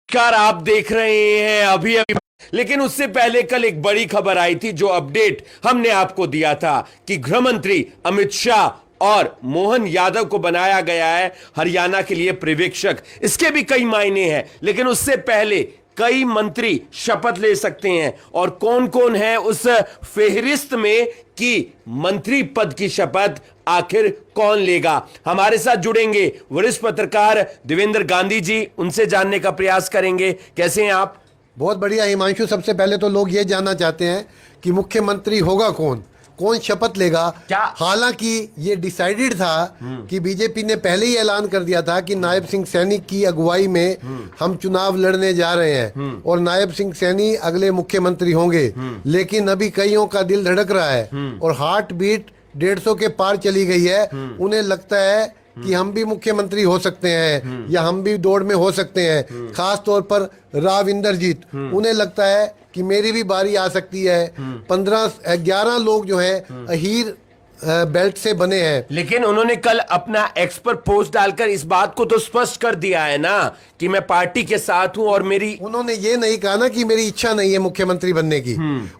नमस्कार, आप देख रहे हैं अभी अभी। लेकिन उससे पहले कल एक बड़ी खबर आई थी, जो अपडेट हमने आपको दिया था कि गृह मंत्री अमित शाह और मोहन यादव को बनाया गया है हरियाणा के लिए पर्यवेक्षक। इसके भी कई मायने हैं, लेकिन उससे पहले कई मंत्री शपथ ले सकते हैं। और कौन कौन है उस फेहरिस्त में कि मंत्री पद की शपथ आखिर कौन लेगा? हमारे साथ जुड़ेंगे वरिष्ठ पत्रकार देवेंद्र गांधी जी, उनसे जानने का प्रयास करेंगे। कैसे हैं आप? बहुत बढ़िया हिमांशु। सबसे पहले तो लोग ये जानना चाहते हैं कि मुख्यमंत्री होगा कौन, कौन शपथ लेगा। क्या हालांकि ये डिसाइडेड था कि बीजेपी ने पहले ही ऐलान कर दिया था कि नायब सिंह सैनी की अगुवाई में हम चुनाव लड़ने जा रहे हैं और नायब सिंह सैनी अगले मुख्यमंत्री होंगे। लेकिन अभी कईयों का दिल धड़क रहा है और हार्ट बीट 150 के पार चली गई है। उन्हें लगता है कि हम भी मुख्यमंत्री हो सकते हैं या हम भी दौड़ में हो सकते हैं। खास तौर पर राव इंद्रजीत, उन्हें लगता है कि मेरी भी बारी आ सकती है। 11 लोग जो हैं अहीर बेल्ट से बने हैं। लेकिन उन्होंने कल अपना एक्स पर पोस्ट डालकर इस बात को तो स्पष्ट कर दिया है ना कि मैं पार्टी के साथ हूं और मेरी। उन्होंने ये नहीं कहा ना कि मेरी इच्छा नहीं है मुख्यमंत्री बनने की।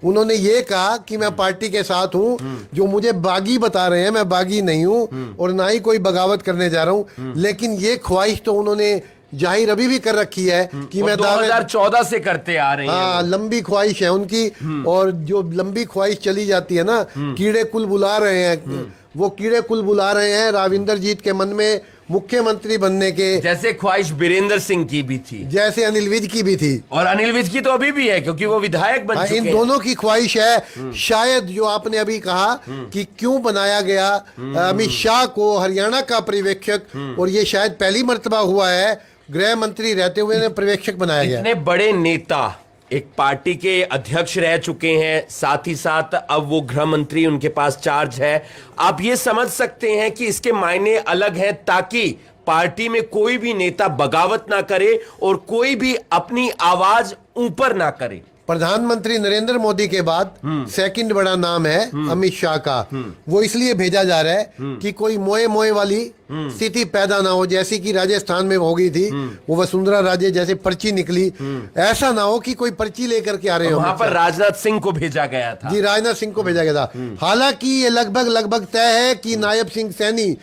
उन्होंने ये कहा कि मैं पार्टी के साथ हूं। जो मुझे बागी बता रहे हैं, मैं बागी नहीं हूं और ना ही कोई बगावत करने जा रहा हूं। लेकिन ये ख्वाहिश तो उन्होंने जाहिर अभी भी कर रखी है कि मैं 2014 से करते आ रहे हैं। हाँ, लंबी ख्वाहिश है उनकी। और जो लंबी ख्वाहिश चली जाती है ना, कीड़े कुल बुला रहे हैं, वो कीड़े कुल बुला रहे हैं राविंदर जीत के मन में मुख्यमंत्री बनने के। जैसे ख्वाहिश बीरेंद्र सिंह की भी थी, जैसे अनिल विज की भी थी, और अनिल विज की तो अभी भी है क्योंकि वो विधायक बन चुके हैं। इन दोनों की ख्वाहिश है। शायद जो आपने अभी कहा कि क्यों बनाया गया अमित शाह को हरियाणा का पर्यवेक्षक, और ये शायद पहली मर्तबा हुआ है गृह मंत्री रहते हुए ने पर्यवेक्षक बनाया गया। इतने बड़े नेता एक पार्टी के अध्यक्ष रह चुके हैं, साथ ही साथ अब वो गृह मंत्री, उनके पास चार्ज है। आप ये समझ सकते हैं कि इसके मायने अलग हैं, ताकि पार्टी में कोई भी नेता बगावत ना करे और कोई भी अपनी आवाज ऊपर ना करे। प्रधानमंत्री नरेंद्र मोदी के बाद सेकंड बड़ा नाम है अमित शाह का। वो इसलिए भेजा जा रहा है कि कोई मोए मोए वाली स्थिति पैदा ना हो, जैसी कि राजस्थान में हो गई थी। वो वसुंधरा राजे जैसे पर्ची निकली, ऐसा ना हो कि कोई पर्ची लेकर के आ रहे हो। वहां पर राजनाथ सिंह को भेजा गया था। जी, राजनाथ सिंह को भेजा गया था। हालांकि ये लगभग तय है कि नायब सिंह सैनी,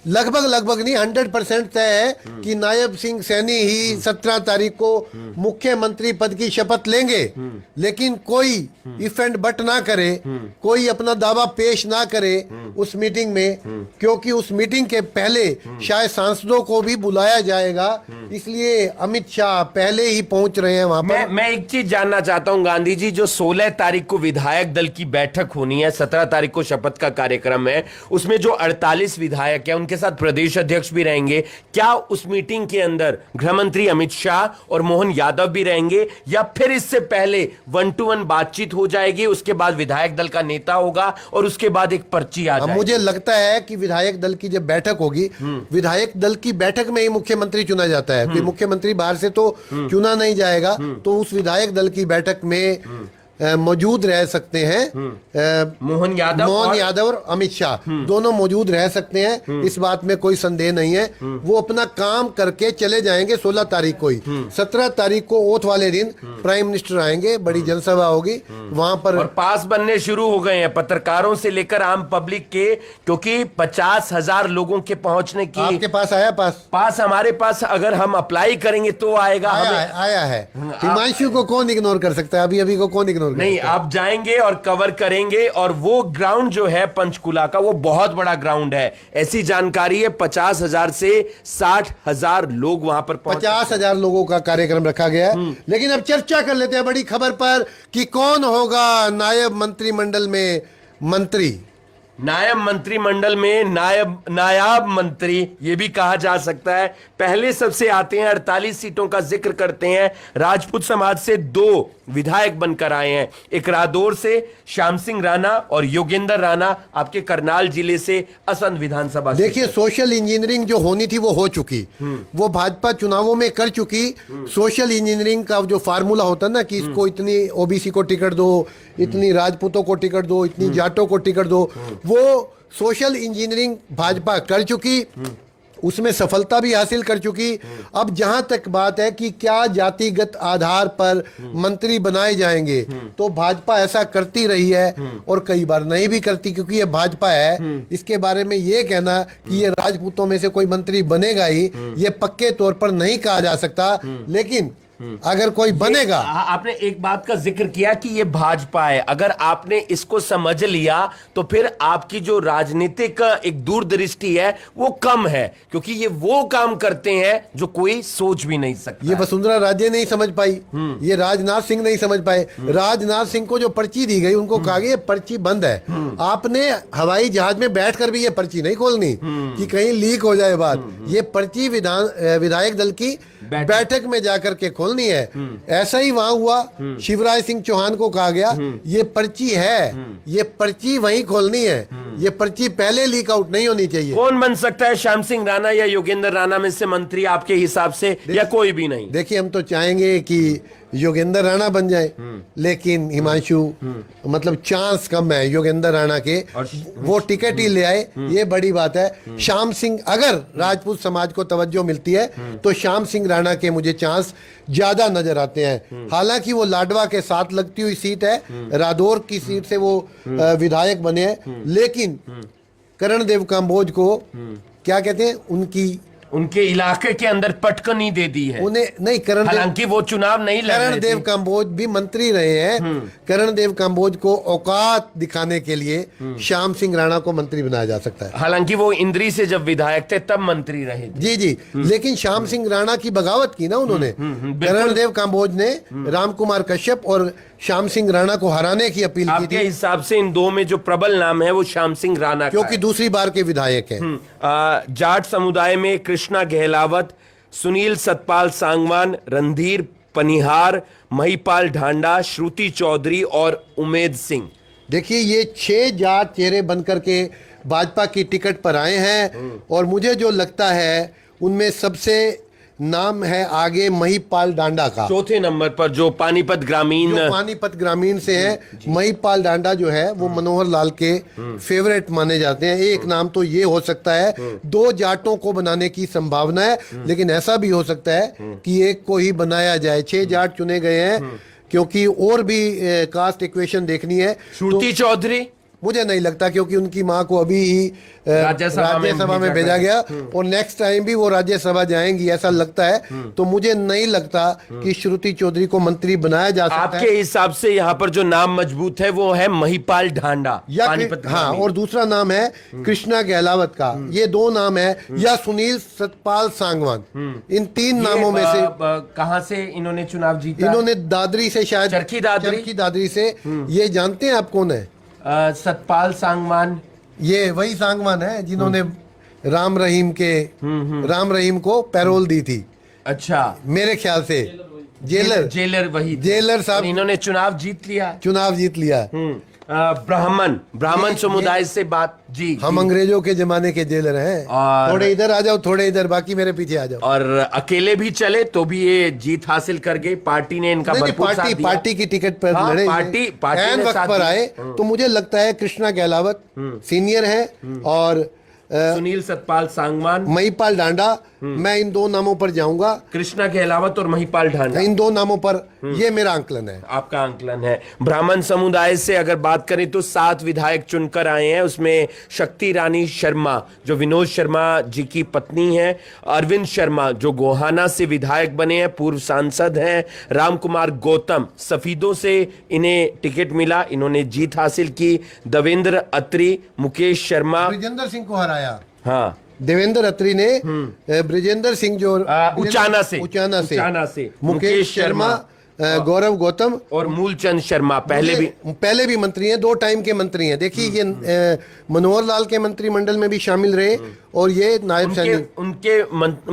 लगभग नहीं 100% तय है कि नायब सिंह सैनी ही 17 तारीख को मुख्यमंत्री पद की शपथ लेंगे। लेकिन कोई इफ एंड बट ना करे, कोई अपना दावा पेश ना करे उस मीटिंग में, क्योंकि उस मीटिंग के पहले शायद सांसदों को भी बुलाया जाएगा। इसलिए अमित शाह पहले ही पहुंच रहे हैं वहां पर। मैं एक चीज जानना चाहता हूं गांधी जी, जो 16 तारीख को विधायक दल की बैठक होनी है, 17 तारीख को शपथ का कार्यक्रम है, उसमें जो 48 विधायक है उनके साथ प्रदेश अध्यक्ष भी रहेंगे। क्या उस मीटिंग के अंदर गृह मंत्री अमित शाह और मोहन यादव भी रहेंगे, या फिर इससे पहले 1-to-1 बातचीत हो जाएगी, उसके बाद विधायक दल का नेता होगा और उसके बाद एक पर्ची आ जाएगी? मुझे लगता है कि विधायक दल की जब बैठक होगी, विधायक दल की बैठक में ही मुख्यमंत्री चुना जाता है। कोई मुख्यमंत्री बाहर से तो चुना नहीं जाएगा। तो उस विधायक दल की बैठक में मौजूद रह सकते हैं मोहन यादव और अमित शाह, दोनों मौजूद रह सकते हैं। इस बात में कोई संदेह नहीं है। वो अपना काम करके चले जाएंगे 16 तारीख को ही। 17 तारीख को ओथ वाले दिन प्राइम मिनिस्टर आएंगे, बड़ी जनसभा होगी वहां पर। और पास बनने शुरू हो गए हैं पत्रकारों से लेकर आम पब्लिक के, क्योंकि 50,000 लोगों के पहुंचने की। आपके पास आया पास हमारे पास, अगर हम अप्लाई करेंगे तो आएगा। आया है। हिमांशु को कौन इग्नोर कर सकता है? अभी को कौन इग्नोर नहीं, आप जाएंगे और कवर करेंगे। और वो ग्राउंड जो है पंचकुला का, वो बहुत बड़ा ग्राउंड है। ऐसी जानकारी है 50,000 से 60,000 लोग वहां पर 50,000 लोगों का कार्यक्रम रखा गया है। लेकिन अब चर्चा कर लेते हैं बड़ी खबर पर कि कौन होगा नायब मंत्रिमंडल में मंत्री। नायब मंत्रिमंडल में नायाब मंत्री ये भी कहा जा सकता है। पहले सबसे आते हैं, 48 सीटों का जिक्र करते हैं। राजपूत समाज से 2 विधायक बनकर आए हैं, एक रादौर से श्याम सिंह राणा और योगेंद्र राणा आपके करनाल जिले से असंध विधानसभा। देखिए, सोशल इंजीनियरिंग जो होनी थी वो हो चुकी, वो भाजपा चुनावों में कर चुकी। सोशल इंजीनियरिंग का जो फार्मूला होता है ना कि इसको इतनी ओबीसी को टिकट दो, इतनी राजपूतों को टिकट दो, इतनी जाटों को टिकट दो, वो सोशल इंजीनियरिंग भाजपा कर चुकी। उसमें सफलता भी हासिल कर चुकी। अब जहां तक बात है कि क्या जातिगत आधार पर मंत्री बनाए जाएंगे, तो भाजपा ऐसा करती रही है और कई बार नहीं भी करती, क्योंकि ये भाजपा है। इसके बारे में ये कहना कि ये राजपूतों में से कोई मंत्री बनेगा ही, ये पक्के तौर पर नहीं कहा जा सकता, लेकिन अगर कोई बनेगा। आपने एक बात का जिक्र किया कि ये भाजपा है, अगर आपने इसको समझ लिया तो फिर आपकी जो राजनीतिक एक दूरदृष्टि है वो कम है, क्योंकि ये वो काम करते हैं जो कोई सोच भी नहीं सकता। ये वसुंधरा राजे नहीं समझ पाई, ये राजनाथ सिंह नहीं समझ पाए। राजनाथ सिंह को जो पर्ची दी गई, उनको कहा गया ये पर्ची बंद है, आपने हवाई जहाज में बैठकर भी ये पर्ची नहीं खोलनी कि कहीं लीक हो जाए बात। ये पर्ची विधायक दल की बैठक में जाकर के खोलनी है। ऐसा ही वहां हुआ, शिवराज सिंह चौहान को कहा गया ये पर्ची है, ये पर्ची वहीं खोलनी है, ये पर्ची पहले लीक आउट नहीं होनी चाहिए। कौन बन सकता है, श्याम सिंह राणा या योगेंद्र राणा में से मंत्री आपके हिसाब से, या कोई भी नहीं? देखिए, हम तो चाहेंगे कि योगेंद्र राणा बन जाए, लेकिन हिमांशु मतलब चांस कम है योगेंद्र राणा के, वो टिकट ही ले आए, ये बड़ी बात है। श्याम सिंह, अगर राजपूत समाज को तवज्जो मिलती है तो श्याम सिंह राणा के मुझे चांस ज्यादा नजर आते हैं। हालांकि वो लाडवा के साथ लगती हुई सीट है, रादौर की सीट से वो विधायक बने हैं, लेकिन करण देव काम्बोज को क्या कहते हैं, उनके इलाके के अंदर पटकनी दे दी है उन्हें नहीं। हालांकि वो चुनाव नहीं लड़ रहे थे। करण देव काम्बोज भी मंत्री रहे हैं। करण देव काम्बोज को औकात दिखाने के लिए श्याम सिंह राणा को मंत्री बनाया जा सकता है। हालांकि वो इंद्री से जब विधायक थे तब मंत्री रहे थे। जी जी, लेकिन श्याम सिंह राणा की बगावत की ना उन्होंने। करण देव काम्बोज ने राम कुमार कश्यप और श्याम सिंह राणा को हराने की अपील की आपके थी। हिसाब से इन दो में जो प्रबल नाम है वो श्याम सिंह राणा का क्योंकि दूसरी बार के विधायक हैं। जाट समुदाय में कृष्णा गहलावत, सुनील सतपाल सांगवान, रणधीर पनिहार, महिपाल ढांडा, श्रुति चौधरी और उमेद सिंह। देखिए, ये 6 जाट चेहरे बनकर के भाजपा की टिकट पर आए हैं, और मुझे जो लगता है उनमें सबसे नाम है आगे महिपाल डांडा का। चौथे नंबर पर जो पानीपत ग्रामीण से है, महिपाल डांडा जो है वो मनोहर लाल के फेवरेट माने जाते हैं। एक नाम तो ये हो सकता है, 2 जाटों को बनाने की संभावना है, लेकिन ऐसा भी हो सकता है कि एक को ही बनाया जाए। 6 जाट चुने गए हैं, क्योंकि और भी कास्ट इक्वेशन देखनी है। श्रुति चौधरी मुझे नहीं लगता, क्योंकि उनकी मां को अभी ही राज्यसभा में भेजा गया, और नेक्स्ट टाइम भी वो राज्यसभा जाएंगी ऐसा लगता है। तो मुझे नहीं लगता कि श्रुति चौधरी को मंत्री बनाया जा सकता है। आपके हिसाब से यहाँ पर जो नाम मजबूत है वो है महिपाल ढांडा या हाँ, और दूसरा नाम है कृष्णा गहलावत का। ये 2 नाम है, या सुनील सतपाल सांगवान। इन 3 नामों में से कहां से इन्होंने चुनाव जीता? इन्होंने दादरी से, शायद चरखी दादरी से। ये जानते हैं आप कौन है? सतपाल सांगवान, ये वही सांगवान है जिन्होंने राम रहीम को पैरोल दी थी। अच्छा, मेरे ख्याल से जेलर वही जेलर साहब, इन्होंने चुनाव जीत लिया। ब्राह्मण समुदाय से बात जी। हम अंग्रेजों के जमाने के जेलर हैं। थोड़े इधर आ जाओ, थोड़े इधर, बाकी मेरे पीछे आ जाओ। और अकेले भी चले तो भी ये जीत हासिल कर गए। पार्टी ने इनका भरपूर साथ दिया। पार्टी की टिकट पर लड़े, पार्टी वक्त पर आए। तो मुझे लगता है कृष्णा गहलावत सीनियर है, और सुनील सतपाल सांगवान, महिपाल डांडा, मैं इन 2 नामों पर जाऊंगा। कृष्णा गहलावत और महिपाल ढांडा, इन 2 नामों पर, ये मेरा आंकलन है। आपका आंकलन है। ब्राह्मण समुदाय से अगर बात करें तो 7 विधायक चुनकर आए हैं। उसमें शक्ति रानी शर्मा जो विनोद शर्मा जी की पत्नी है, अरविंद शर्मा जो गोहाना से विधायक बने हैं, पूर्व सांसद हैं, राम कुमार गौतम, सफीदों से इन्हें टिकट मिला, इन्होंने जीत हासिल की, देवेंद्र अत्री, मुकेश शर्मा, ब्रिजेंद्र सिंह को हराया। हाँ, देवेंद्र अत्री ने ब्रिजेंद्र सिंह जो उचाना से, मुकेश शर्मा, गौरव गौतम और मूलचंद शर्मा पहले भी मंत्री हैं, 2 टाइम के मंत्री हैं। देखिए, ये मनोहर लाल के मंत्रिमंडल में भी शामिल रहे, और ये नायब सैनिक। उनके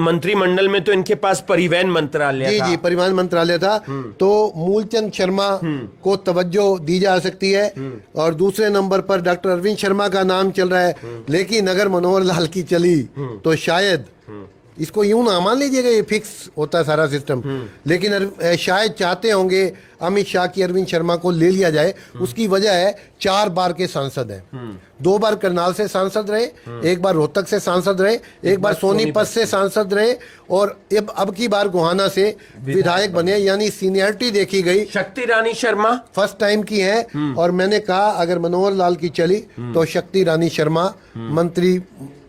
मंत्रिमंडल में तो इनके पास परिवहन मंत्रालय था। जी, परिवहन मंत्रालय था। तो मूलचंद शर्मा को तवज्जो दी जा सकती है, और दूसरे नंबर पर डॉक्टर अरविंद शर्मा का नाम चल रहा है। लेकिन अगर मनोहर लाल की चली तो शायद इसको यूं ना मान लीजिएगा ये फिक्स होता है सारा सिस्टम, लेकिन शायद चाहते होंगे अमित शाह की अरविंद शर्मा को ले लिया जाए। उसकी वजह है 4 बार के सांसद हैं, 2 बार करनाल से सांसद रहे, 1 बार रोहतक से सांसद रहे, 1 बार सोनीपत से सांसद रहे, और अब की बार गोहाना से विधायक बने, यानी सीनियरिटी देखी गई। शक्ति रानी शर्मा फर्स्ट टाइम की है, और मैंने कहा अगर मनोहर लाल की चली तो शक्ति रानी शर्मा मंत्री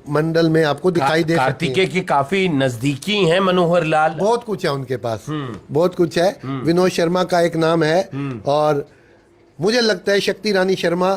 मंडल में आपको दिखाई दे सकती है। कार्तिकेय की काफी नजदीकी हैं मनोहर लाल, बहुत कुछ है उनके पास, बहुत कुछ है। विनोद शर्मा का एक नाम है, और मुझे लगता है शक्ति रानी शर्मा,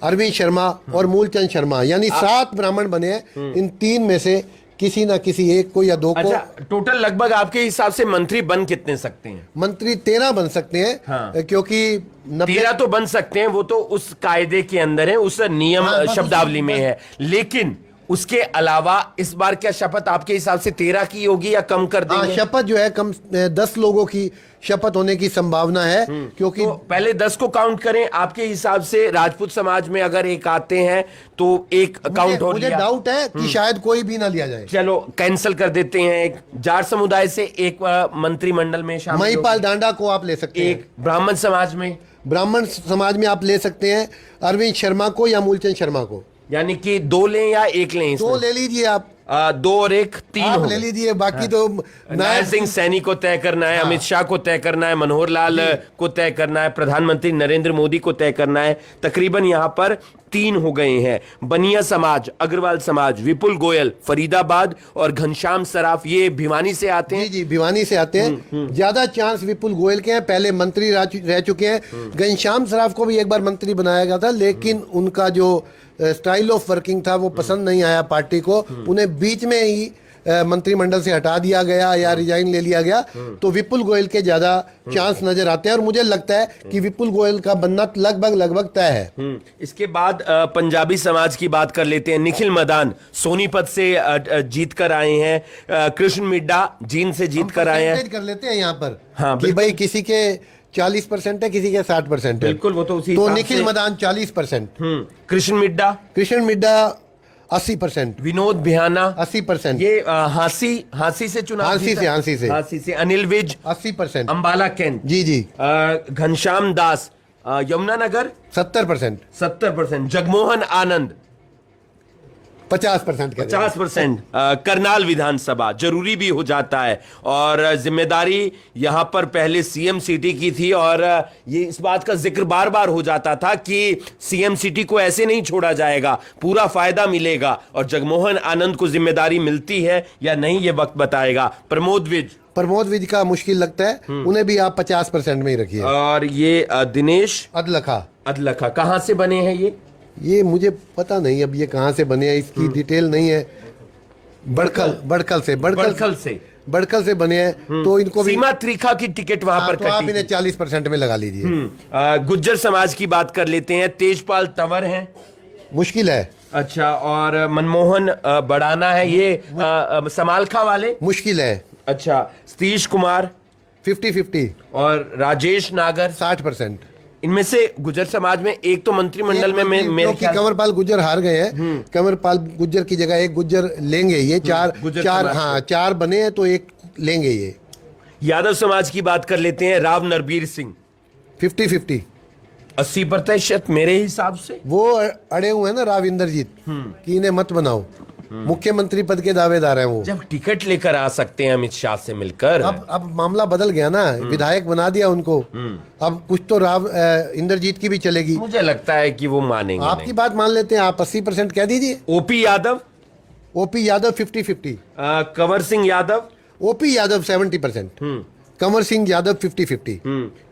अरविंद शर्मा और मूलचंद शर्मा, यानी 7 ब्राह्मण बने हैं। इन 3 में से किसी ना किसी एक को या 2 को। अच्छा, टोटल लगभग आपके हिसाब से मंत्री बन कितने सकते हैं? मंत्री 13 बन सकते हैं। हाँ। क्योंकि 13 तो बन सकते हैं, वो तो उस कायदे के अंदर है, उस नियम हाँ, बस शब्दावली में है। लेकिन उसके अलावा इस बार क्या शपथ आपके हिसाब से 13 की होगी या कम कर देंगे? शपथ जो है कम 10 लोगों की शपथ होने की संभावना है, क्योंकि तो पहले 10 को काउंट करें। आपके हिसाब से राजपूत समाज में अगर एक आते हैं तो एक काउंट हो मुझे लिया। डाउट है कि शायद कोई भी ना लिया जाए। चलो कैंसिल कर देते हैं। एक जाट समुदाय से एक मंत्रिमंडल में शामिल महिपाल डांडा को आप ले सकते हैं। एक ब्राह्मण समाज में, ब्राह्मण समाज में आप ले सकते हैं अरविंद शर्मा को या मूलचंद शर्मा को। यानी कि 2 लें या 1 लें? 2 ले लीजिए आप। 2 और 1 3 आप हो ले गए। लीजिए, बाकी तो नायब सिंह सैनी को तय करना है, अमित शाह को तय करना है, मनोहर लाल को तय करना है, प्रधानमंत्री नरेंद्र मोदी को तय करना है। तकरीबन यहां पर 3 हो गए हैं। बनिया समाज, अग्रवाल समाज, विपुल गोयल फरीदाबाद और घनश्याम सराफ ये भिवानी से आते हैं। जी भिवानी से आते हैं। ज्यादा चांस विपुल गोयल के हैं, पहले मंत्री रह चुके हैं। घनश्याम सराफ को भी एक बार मंत्री बनाया गया था, लेकिन उनका जो स्टाइल ऑफ वर्किंग था वो पसंद नहीं आया पार्टी को। उन्हें बीच में ही मंत्रिमंडल से हटा दिया गया या रिजाइन ले लिया गया। तो विपुल गोयल के ज्यादा चांस नजर आते हैं, और मुझे लगता है कि विपुल गोयल का बनना लगभग तय है। इसके बाद पंजाबी समाज की बात कर लेते हैं। निखिल मदान सोनीपत से जीत कर आए हैं। कृष्ण मिड्डा जींद से जीत कर आए हैं। परसेंटेज कर लेते हैं यहाँ पर, हाँ, कि भाई किसी के 40% है, किसी के 60% है। बिल्कुल, वो तो उसी तो हिसाब निखिल से। मदान 40%, कृष्ण मिड्डा 80%, विनोद बिहाना 80%, ये हांसी से चुनाव हांसी से अनिल विज 80%, अंबाला कैंट जी घनश्याम दास यमुनानगर 70%, 70%, जगमोहन आनंद 50%, 50%, करनाल विधानसभा जरूरी भी हो जाता है। और जिम्मेदारी यहां पर पहले सीएम सिटी की थी, और ये इस बात का जिक्र बार बार हो जाता था कि सीएम सिटी को ऐसे नहीं छोड़ा जाएगा, पूरा फायदा मिलेगा। और जगमोहन आनंद को जिम्मेदारी मिलती है या नहीं, ये वक्त बताएगा। प्रमोद विज का मुश्किल लगता है, उन्हें भी आप 50% में ही रखिए। और ये दिनेश अदलखा कहां से बने हैं ये मुझे पता नहीं, अब ये कहां से बने हैं इसकी डिटेल नहीं है। बड़कल से बने हैं। तो इनको भी सीमा त्रिखा की टिकट वहां पर तो आप कटी इन्हें 40% में लगा लीजिए। गुज्जर समाज की बात कर लेते हैं। तेजपाल तंवर हैं, मुश्किल है। अच्छा, और मनमोहन बड़ाना है, ये समालखा वाले, मुश्किल है। अच्छा, सतीश कुमार 50-50, और राजेश नागर 60%। इनमें से गुज्जर समाज में एक तो मंत्रिमंडल में मेरे क्योंकि कंवरपाल गुज्जर हार गए हैं, कंवरपाल गुज्जर की जगह एक गुज्जर लेंगे। ये चार बने हैं तो एक लेंगे ये। यादव समाज की बात कर लेते हैं। राव नरबीर सिंह 50-50, 80% मेरे हिसाब से। वो अड़े हुए हैं ना राव इंद्रजीत कि इन्हें मत बनाओ, मुख्यमंत्री पद के दावेदार हैं वो। जब टिकट लेकर आ सकते हैं अमित शाह से मिलकर। अब मामला बदल गया ना, विधायक बना दिया उनको। अब कुछ तो राव इंद्रजीत की भी चलेगी। मुझे लगता है कि वो मानेंगे। आपकी बात मान लेते हैं, आप 80% कह दीजिए। ओपी यादव 50-50, कंवर सिंह यादव ओपी यादव 70%, कंवर सिंह यादव 50-50,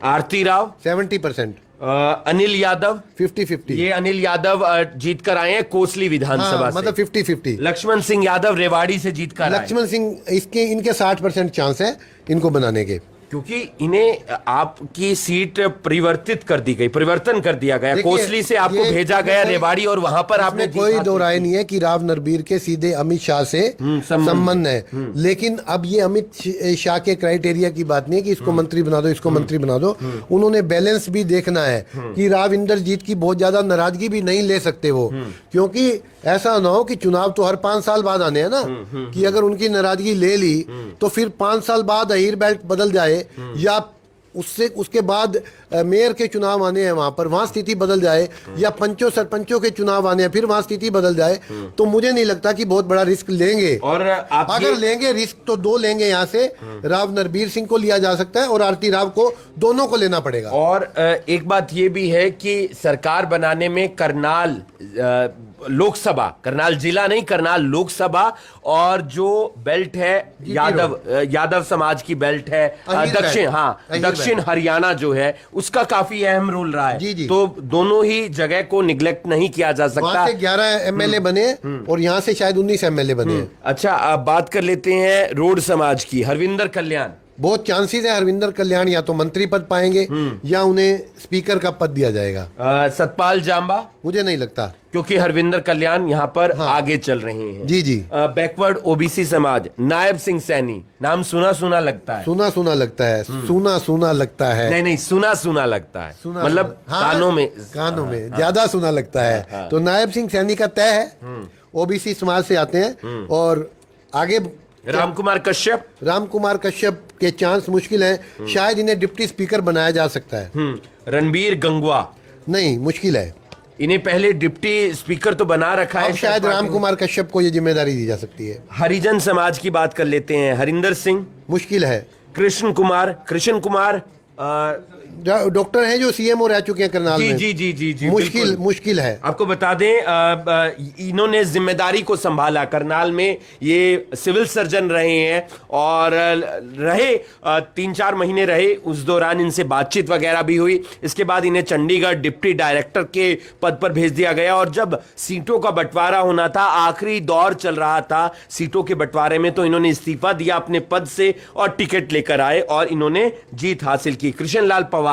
आरती राव 70%, अनिल यादव 50-50। ये अनिल यादव जीत कर आए हैं कोसली विधानसभा से। मतलब 50-50। लक्ष्मण सिंह यादव रेवाड़ी से जीत कर आए। लक्ष्मण सिंह इनके 60% चांस है इनको बनाने के। क्योंकि इन्हें आपकी सीट परिवर्तन कर दिया गया। देखिए, कोसली से आपको ये भेजा गया कोई- रेवाड़ी और वहां पर आपने इसमें कोई दो राय नहीं है कि राव नरबीर के सीधे अमित शाह से संबंध है, लेकिन अब ये अमित शाह के क्राइटेरिया की बात नहीं है कि इसको मंत्री बना दो, इसको मंत्री बना दो। उन्होंने बैलेंस भी देखना है कि राव इंद्रजीत की बहुत ज्यादा नाराजगी भी नहीं ले सकते वो, क्योंकि ऐसा ना हो कि चुनाव तो हर 5 साल बाद आने हैं ना, कि अगर उनकी नाराजगी ले ली तो फिर 5 साल बाद अहीर बेल्ट बदल जाए या उसके बाद मेयर के चुनाव आने हैं, वहां पर वहां स्थिति बदल जाए, या पंचों सरपंचों के चुनाव आने हैं फिर वहां स्थिति बदल जाए, तो मुझे नहीं लगता कि बहुत बड़ा रिस्क लेंगे। और आप अगर लेंगे रिस्क तो 2 लेंगे, यहाँ से राव नरबीर सिंह को लिया जा सकता है और आरती राव को, दोनों को लेना पड़ेगा। और एक बात ये भी है कि सरकार बनाने में करनाल लोकसभा, करनाल जिला नहीं, करनाल लोकसभा और जो बेल्ट है यादव समाज की बेल्ट है दक्षिण हरियाणा जो है, उसका काफी अहम रोल रहा है। जी। तो दोनों ही जगह को निग्लेक्ट नहीं किया जा सकता। वहां से 11 एमएलए बने और यहाँ से शायद 19 एमएलए बने। अच्छा, अब बात कर लेते हैं रोड समाज की। हरविंदर कल्याण, बहुत चांसेस है हरविंदर कल्याण या तो मंत्री पद पाएंगे या उन्हें स्पीकर का पद दिया जाएगा। सतपाल जांबा, मुझे नहीं लगता, क्योंकि हरविंदर कल्याण यहाँ पर आगे चल रहे हैं। जी। बैकवर्ड ओबीसी समाज, नायब सिंह सैनी, नाम सुना सुना लगता है। सुना लगता है, सुना लगता है। नहीं, सुना लगता है, मतलब कानों में ज्यादा सुना लगता है। तो नायब सिंह सैनी का तय है, ओबीसी समाज से आते हैं। और आगे राम कुमार कश्यप के चांस मुश्किल है, शायद इन्हें डिप्टी स्पीकर बनाया जा सकता है। रणबीर गंगवा, नहीं, मुश्किल है। इन्हें पहले डिप्टी स्पीकर तो बना रखा है, शायद राम कुमार कश्यप को ये जिम्मेदारी दी जा सकती है। हरिजन समाज की बात कर लेते हैं। हरिंदर सिंह, मुश्किल है। कृष्ण कुमार डॉक्टर हैं जो सीएमओ रह चुके हैं करनाल में। जी, मुश्किल है। आपको बता दें, इन्होंने जिम्मेदारी को संभाला। करनाल में ये सिविल सर्जन रहे हैं और 3-4 महीने रहे। उस दौरान इनसे बातचीत वगैरह भी हुई। इसके बाद इन्हें चंडीगढ़ डिप्टी डायरेक्टर के पद पर भेज दिया गया। और जब सीटों का बंटवारा होना था, आखिरी दौर चल रहा था सीटों के बंटवारे में, तो इन्होंने इस्तीफा दिया अपने पद से और टिकट लेकर आए और इन्होंने जीत हासिल की। कृष्णलाल पवार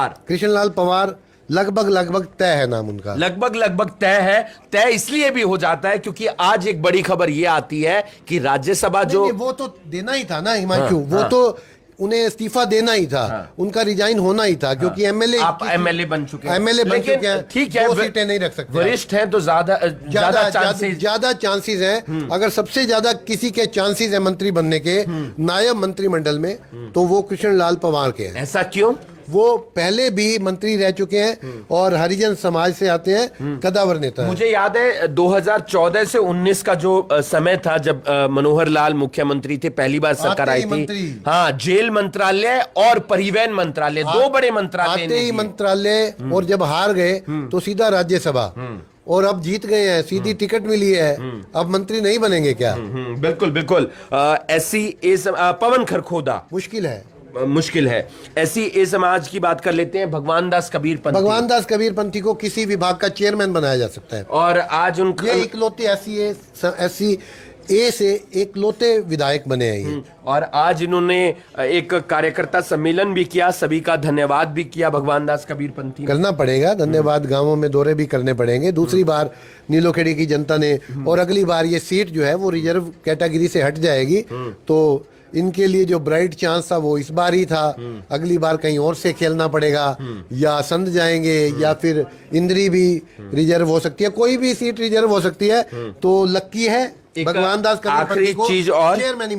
लगभग तय है नाम उनका। लगभग तय है। तय इसलिए भी हो जाता है क्योंकि आज एक बड़ी खबर यह आती है कि राज्यसभा वो तो देना ही था ना हिमांशु, वो तो उन्हें इस्तीफा देना ही था, उनका रिजाइन होना ही था, क्योंकि एमएलए बन चुके हैं। ठीक है, 2 सीटें नहीं रख सकते। वरिष्ठ हैं तो ज्यादा चांसेस हैं। अगर सबसे ज्यादा किसी के चांसेस है मंत्री बनने के नायब मंत्रिमंडल में, तो वो कृष्णलाल पवार के हैं। ऐसा क्यों? वो पहले भी मंत्री रह चुके हैं और हरिजन समाज से आते हैं, कदावर नेता है। मुझे याद है 2014 से 19 का जो समय था, जब मनोहर लाल मुख्यमंत्री थे, पहली बार सरकार आई थी। हाँ, जेल मंत्रालय और परिवहन मंत्रालय, 2 बड़े मंत्रालय। आते ही मंत्रालय, और जब हार गए तो सीधा राज्यसभा, और अब जीत गए हैं, सीधी टिकट मिली है, अब मंत्री नहीं बनेंगे क्या? बिल्कुल। पवन खरखोदा, मुश्किल है। SC समाज की बात कर लेते हैं। भगवान दास कबीर पंथी को किसी विभाग का चेयरमैन बनाया जा सकता है। और आज उनके इकलौते SC से इकलौते विधायक बने हैं ये। और आज इन्होंने एक कार्यकर्ता सम्मेलन भी किया, सभी का धन्यवाद भी किया भगवान दास कबीर पंथी। करना पड़ेगा धन्यवाद, गांवों में दौरे भी करने पड़ेंगे। दूसरी बार नीलोखेड़ी की जनता ने, और अगली बार ये सीट जो है वो रिजर्व कैटेगरी से हट जाएगी, तो इनके लिए जो ब्राइट चांस था वो इस बार ही था। अगली बार कहीं और से खेलना पड़ेगा, या संध जाएंगे या फिर इंद्री भी रिजर्व हो सकती है, कोई भी सीट रिजर्व हो सकती है। तो लक्की है भगवान दास आखिरी चीज, और चेयरमैन ही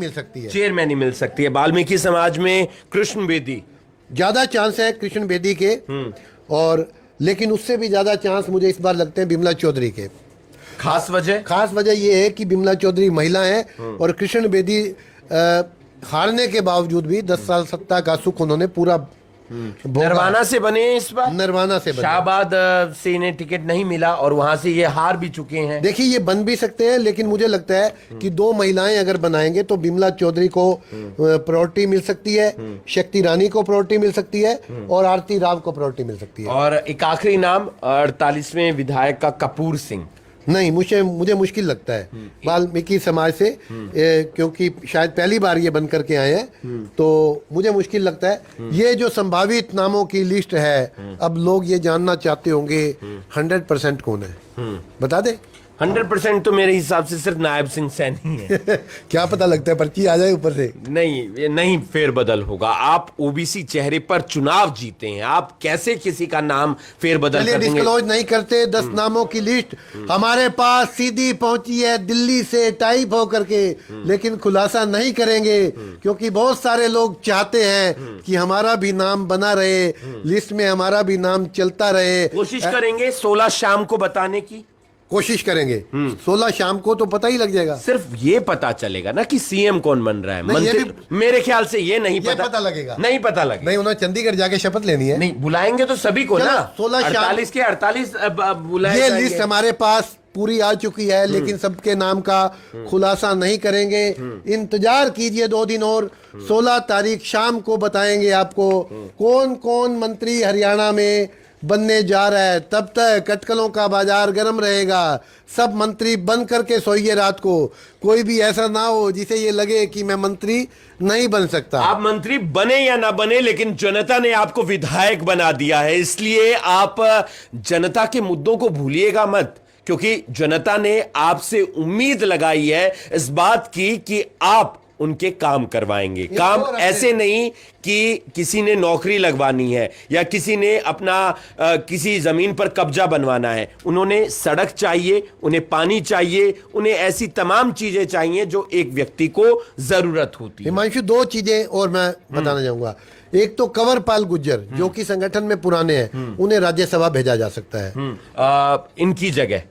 मिल सकती है। वाल्मीकि समाज में कृष्ण बेदी, ज्यादा चांस है कृष्ण बेदी के, और लेकिन उससे भी ज्यादा चांस मुझे इस बार लगते हैं बिमला चौधरी के। खास वजह ये है कि बिमला चौधरी महिला है और कृष्ण बेदी हारने के बावजूद भी 10 साल सत्ता का सुख उन्होंने पूरा नरवाना से बने। इस बार नरवाना से बने, शाहबाद से इन्हें टिकट नहीं मिला और वहां से ये हार भी चुके हैं। देखिए, ये बन भी सकते हैं, लेकिन मुझे लगता है कि 2 महिलाएं अगर बनाएंगे तो बिमला चौधरी को प्रायोरिटी मिल सकती है, शक्ति रानी को प्रायोरिटी मिल सकती है, और आरती राव को प्रायोरिटी मिल सकती है। और एक आखिरी नाम 48वें विधायक का कपूर सिंह, नहीं, मुझे मुश्किल लगता है वाल्मीकि समाज से, क्योंकि शायद पहली बार ये बन करके आए हैं, तो मुझे मुश्किल लगता है। ये जो संभावित नामों की लिस्ट है, अब लोग ये जानना चाहते होंगे 100% कौन है, बता दे। 100% तो मेरे हिसाब से सिर्फ नायब सिंह सैनी है। क्या पता लगता है पर्ची आ जाए ऊपर से। नहीं, ये नहीं फेरबदल होगा। आप ओबीसी चेहरे पर चुनाव जीते हैं, आप कैसे किसी का नाम फेरबदल चलिए कर देंगे? डिस्क्लोज नहीं करते। 10 नामों की लिस्ट हमारे पास सीधी पहुंची है दिल्ली से टाइप होकर के, लेकिन खुलासा नहीं करेंगे क्योंकि बहुत सारे लोग चाहते हैं कि हमारा भी नाम बना रहे, लिस्ट में हमारा भी नाम चलता रहे। कोशिश करेंगे 16 शाम को बताने की। कोशिश करेंगे 16 शाम को तो पता ही लग जाएगा। सिर्फ ये पता चलेगा ना कि सीएम कौन बन रहा है, नहीं, ये मंत्री। मेरे ख्याल से ये नहीं ये पता लगेगा। नहीं पता लगेगा। नहीं, उन्हें चंडीगढ़ जाके शपथ लेनी है। नहीं, बुलाएंगे तो सभी को चलो, ना। 16 शाम 48 के 48 बुलाए ये जाएंगे। लिस्ट हमारे पास पूरी आ चुकी है, लेकिन सबके नाम का खुलासा नहीं करेंगे। इंतजार कीजिए 2 दिन और, 16 तारीख शाम को बताएंगे आपको कौन कौन मंत्री हरियाणा में बनने जा रहा है। तब तक अटकलों का बाजार गर्म रहेगा। सब मंत्री बन करके सोइए रात को। कोई भी ऐसा ना हो जिसे ये लगे कि मैं मंत्री नहीं बन सकता। आप मंत्री बने या ना बने, लेकिन जनता ने आपको विधायक बना दिया है, इसलिए आप जनता के मुद्दों को भूलिएगा मत, क्योंकि जनता ने आपसे उम्मीद लगाई है इस बात की कि आप उनके काम करवाएंगे। काम ऐसे नहीं कि किसी ने नौकरी लगवानी है या किसी ने अपना किसी जमीन पर कब्जा बनवाना है। उन्होंने सड़क चाहिए, उन्हें पानी चाहिए, उन्हें ऐसी तमाम चीजें चाहिए जो एक व्यक्ति को जरूरत होती है। हिमांशु, 2 चीजें और मैं बताना चाहूंगा। एक तो कंवरपाल गुर्जर जो कि संगठन में पुराने हैं, उन्हें राज्यसभा भेजा जा सकता है। इनकी जगह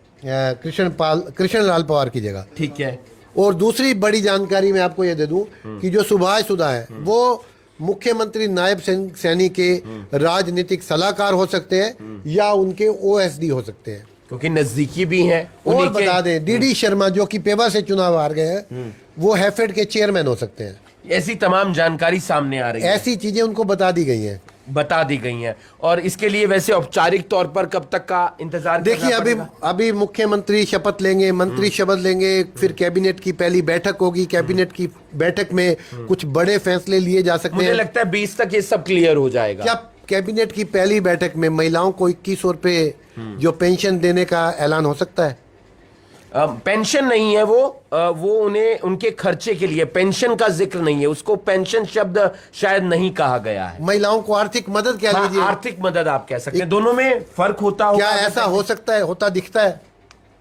कृष्ण लाल पवार की जगह। ठीक है। और दूसरी बड़ी जानकारी मैं आपको ये दे दूं कि जो सुभाष सुधा है वो मुख्यमंत्री नायब सिंह सैनी के राजनीतिक सलाहकार हो सकते हैं या उनके ओएसडी हो सकते हैं, क्योंकि नजदीकी भी हैं। और बता दें डीडी शर्मा जो कि पेवा से चुनाव हार गए हैं, वो हैफेड के चेयरमैन हो सकते हैं। ऐसी तमाम जानकारी सामने आ रही है, ऐसी चीजें उनको बता दी गई हैं। और इसके लिए वैसे औपचारिक तौर पर कब तक का इंतजार? देखिए, अभी मुख्यमंत्री शपथ लेंगे, मंत्री शपथ लेंगे, फिर कैबिनेट की पहली बैठक होगी। कैबिनेट की बैठक में कुछ बड़े फैसले लिए जा सकते हैं। मुझे लगता है 20 तक ये सब क्लियर हो जाएगा। क्या कैबिनेट की पहली बैठक में महिलाओं को 2100 रुपए जो पेंशन देने का ऐलान हो सकता है? पेंशन नहीं है वो उन्हें उनके खर्चे के लिए, पेंशन का जिक्र नहीं है, उसको पेंशन शब्द शायद नहीं कहा गया है। महिलाओं को आर्थिक मदद कह लीजिए। आर्थिक मदद आप कह सकते हैं, दोनों में फर्क होता होगा। क्या ऐसा हो सकता है, होता दिखता है?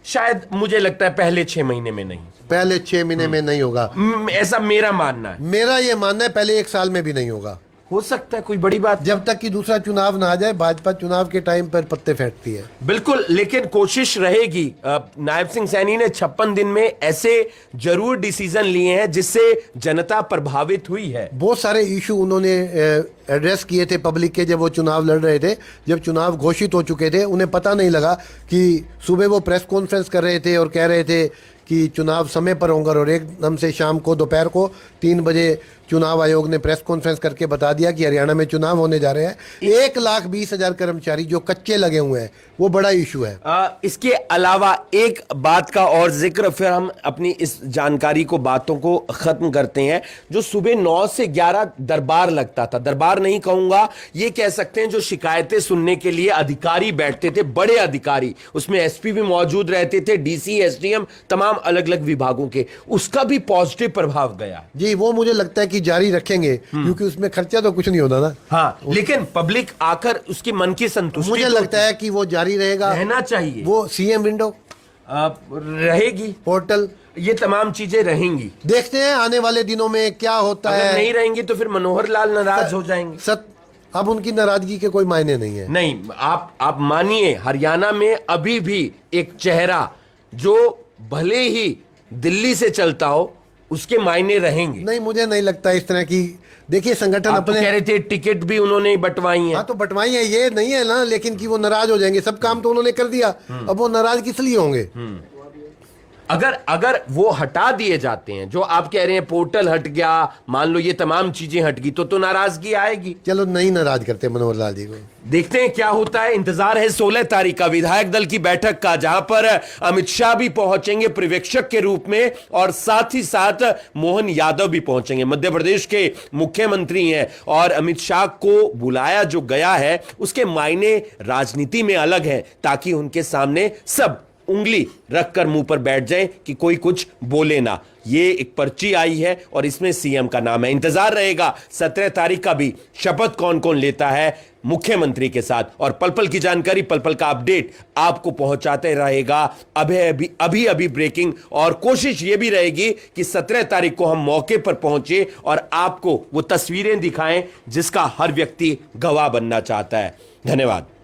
शायद मुझे लगता है पहले 6 महीने में नहीं। पहले 6 महीने में नहीं होगा, ऐसा मेरा मानना है। मेरा ये मानना है पहले 1 साल में भी नहीं होगा। हो सकता है, कोई बड़ी बात। जब तक कि दूसरा चुनाव ना आ जाए, भाजपा चुनाव के टाइम पर पत्ते फेंकती है। बिल्कुल, लेकिन कोशिश रहेगी। नायब सिंह सैनी ने 56 दिन में ऐसे जरूर डिसीजन लिए हैं जिससे जनता प्रभावित हुई है। बहुत सारे इशू उन्होंने एड्रेस किए थे पब्लिक के जब वो चुनाव लड़ रहे थे। जब चुनाव घोषित हो चुके थे, उन्हें पता नहीं लगा कि सुबह वो प्रेस कॉन्फ्रेंस कर रहे थे और कह रहे थे कि चुनाव समय पर होंगे, और एकदम से शाम को दोपहर को 3 बजे चुनाव आयोग ने प्रेस कॉन्फ्रेंस करके बता दिया कि हरियाणा में चुनाव होने जा रहे हैं। 1,20,000 कर्मचारी जो कच्चे लगे हुए हैं, वो बड़ा इशू है। इसके अलावा एक बात का और जिक्र, फिर हम अपनी इस जानकारी को, बातों को खत्म करते हैं। जो सुबह 9 से 11 दरबार लगता था, दरबार नहीं कहूंगा, ये कह सकते हैं जो शिकायतें सुनने के लिए अधिकारी बैठते थे, बड़े अधिकारी, उसमें एसपी भी मौजूद रहते थे, डीसी, एसडीएम, तमाम अलग अलग विभागों के, उसका भी पॉजिटिव प्रभाव गया जी। वो मुझे लगता है कि जारी रखेंगे, क्योंकि उसमें खर्चा तो कुछ नहीं होता ना। हाँ, लेकिन पब्लिक आकर उसके मन की संतुष्टि, मुझे लगता है कि वो जारी रहेगा, रहना चाहिए। वो सीएम विंडो रहेगी, पोर्टल, ये तमाम चीजें रहेंगी। देखते हैं आने वाले दिनों में क्या होता अगर है। नहीं रहेंगी तो फिर मनोहर लाल नाराज हो जाएंगे। अब उनकी नाराजगी के कोई मायने नहीं है। नहीं, आप मानिए, हरियाणा में अभी भी एक चेहरा जो भले ही दिल्ली से चलता हो, उसके मायने रहेंगे। नहीं, मुझे नहीं लगता इस तरह की। देखिए, संगठन आप अपने तो कह रहे थे टिकट भी उन्होंने बंटवाई है। हाँ, तो बंटवाई है, ये नहीं है ना, लेकिन कि वो नाराज हो जाएंगे। सब काम तो उन्होंने कर दिया, अब वो नाराज किस लिए होंगे? अगर अगर वो हटा दिए जाते हैं, जो आप कह रहे हैं पोर्टल हट गया, मान लो ये तमाम चीजें हट गई, तो नाराजगी आएगी। चलो नहीं नाराज करते मनोहर लाल जी को। देखते हैं क्या होता है। इंतजार है 16 तारीख का विधायक दल की बैठक का, जहां पर अमित शाह भी पहुंचेंगे पर्यवेक्षक के रूप में और साथ ही साथ मोहन यादव भी पहुंचेंगे। मध्य प्रदेश के मुख्यमंत्री हैं और अमित शाह को बुलाया जो गया है उसके मायने राजनीति में अलग है, ताकि उनके सामने सब उंगली रखकर मुंह पर बैठ जाएं कि कोई कुछ बोले ना। ये एक पर्ची आई है और इसमें सीएम का नाम है। इंतजार रहेगा 17 तारीख का भी, शपथ कौन कौन लेता है मुख्यमंत्री के साथ, और पल पल की जानकारी, पल पल का अपडेट आपको पहुंचाते रहेगा। अभी ब्रेकिंग, और कोशिश ये भी रहेगी कि 17 तारीख को हम मौके पर पहुंचे और आपको वो तस्वीरें दिखाएं जिसका हर व्यक्ति गवाह बनना चाहता है। धन्यवाद।